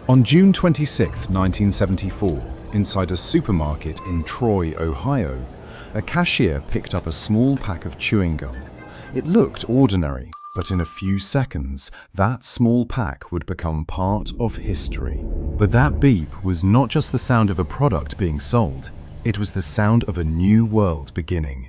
On June 26, 1974, inside a supermarket in Troy, Ohio, a cashier picked up a small pack of chewing gum. It looked ordinary, but in a few seconds, that small pack would become part of history. But that beep was not just the sound of a product being sold, it was the sound of a new world beginning.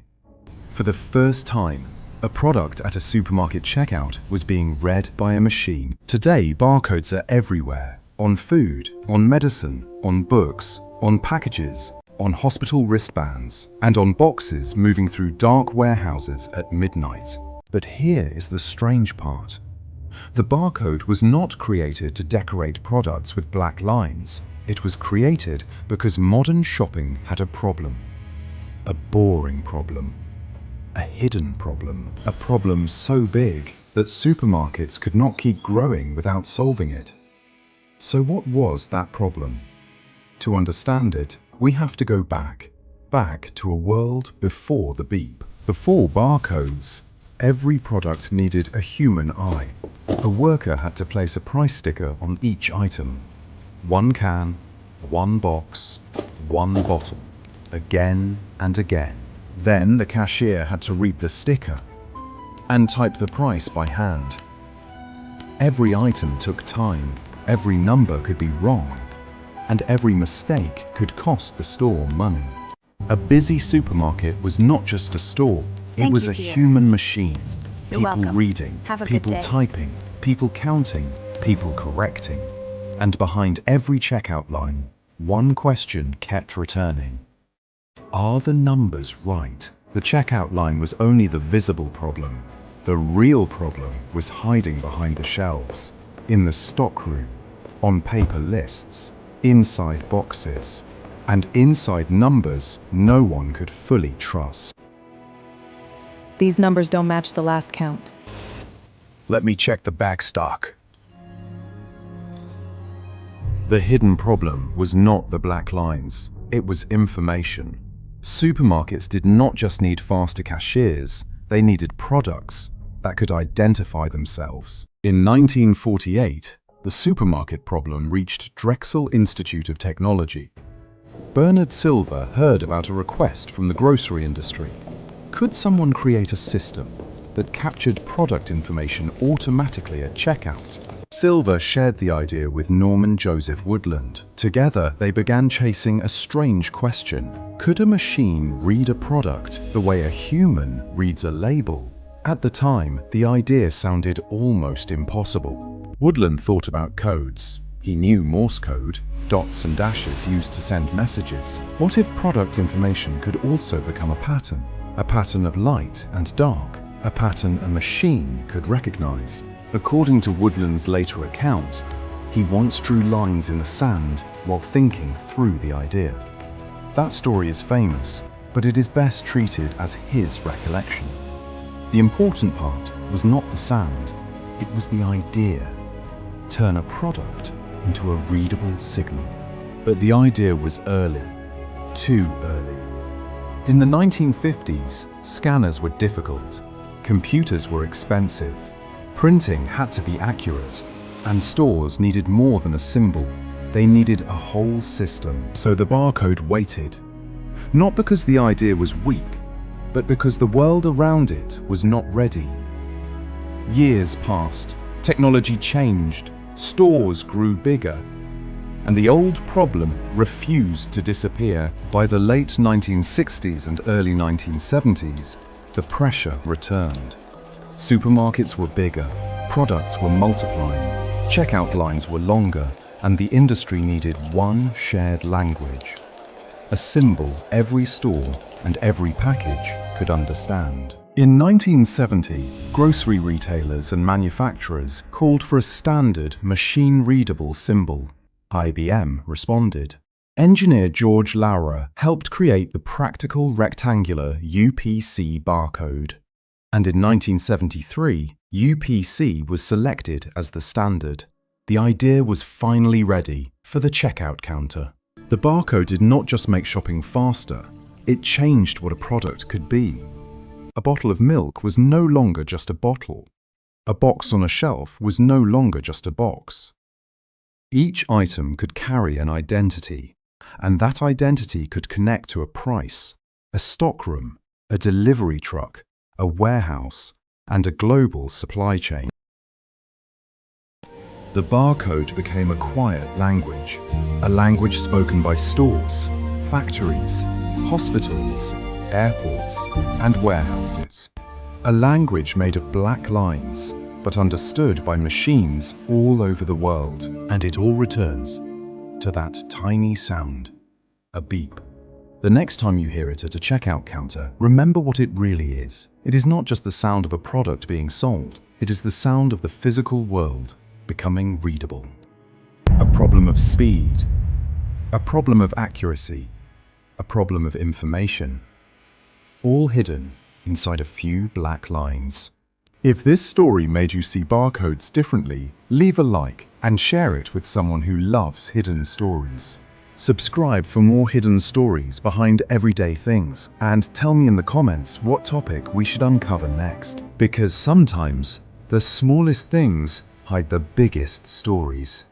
For the first time, a product at a supermarket checkout was being read by a machine. Today, barcodes are everywhere. On food, on medicine, on books, on packages, on hospital wristbands, and on boxes moving through dark warehouses at midnight. But here is the strange part. The barcode was not created to decorate products with black lines. It was created because modern shopping had a problem. A boring problem. A hidden problem. A problem so big that supermarkets could not keep growing without solving it. So what was that problem? To understand it, we have to go back to a world before the beep. Before barcodes, every product needed a human eye. A worker had to place a price sticker on each item. One can, one box, one bottle, again and again. Then the cashier had to read the sticker and type the price by hand. Every item took time, every number could be wrong, and every mistake could cost the store money. A busy supermarket was not just a store, it was a human machine. People reading, people typing, people counting, people correcting. And behind every checkout line, one question kept returning. Are the numbers right? The checkout line was only the visible problem. The real problem was hiding behind the shelves, in the stockroom, on paper lists, inside boxes, and inside numbers no one could fully trust. These numbers don't match the last count. Let me check the back stock. The hidden problem was not the black lines, it was information. Supermarkets did not just need faster cashiers, they needed products that could identify themselves. In 1948, the supermarket problem reached Drexel Institute of Technology. Bernard Silver heard about a request from the grocery industry. Could someone create a system that captured product information automatically at checkout? Silver shared the idea with Norman Joseph Woodland. Together, they began chasing a strange question. Could a machine read a product the way a human reads a label? At the time, the idea sounded almost impossible. Woodland thought about codes. He knew Morse code, dots and dashes used to send messages. What if product information could also become a pattern? A pattern of light and dark, a pattern a machine could recognize. According to Woodland's later account, he once drew lines in the sand while thinking through the idea. That story is famous, but it is best treated as his recollection. The important part was not the sand, it was the idea. Turn a product into a readable signal. But the idea was early, too early. In the 1950s, scanners were difficult, computers were expensive, printing had to be accurate, and stores needed more than a symbol. They needed a whole system. So the barcode waited. Not because the idea was weak, but because the world around it was not ready. Years passed, technology changed, stores grew bigger, and the old problem refused to disappear. By the late 1960s and early 1970s, the pressure returned. Supermarkets were bigger, products were multiplying, checkout lines were longer, and the industry needed one shared language. A symbol every store and every package could understand. In 1970, grocery retailers and manufacturers called for a standard machine-readable symbol. IBM responded. Engineer George Laurer helped create the practical rectangular UPC barcode. And in 1973, UPC was selected as the standard. The idea was finally ready for the checkout counter. The barcode did not just make shopping faster, it changed what a product could be. A bottle of milk was no longer just a bottle. A box on a shelf was no longer just a box. Each item could carry an identity, and that identity could connect to a price, a stockroom, a delivery truck, a warehouse, and a global supply chain. The barcode became a quiet language, a language spoken by stores, factories, hospitals, airports, and warehouses. A language made of black lines, but understood by machines all over the world. And it all returns to that tiny sound, a beep. The next time you hear it at a checkout counter, remember what it really is. It is not just the sound of a product being sold. It is the sound of the physical world becoming readable. A problem of speed, a problem of accuracy, a problem of information, all hidden inside a few black lines. If this story made you see barcodes differently, leave a like and share it with someone who loves hidden stories. Subscribe for more hidden stories behind everyday things, and tell me in the comments what topic we should uncover next. Because sometimes the smallest things hide the biggest stories.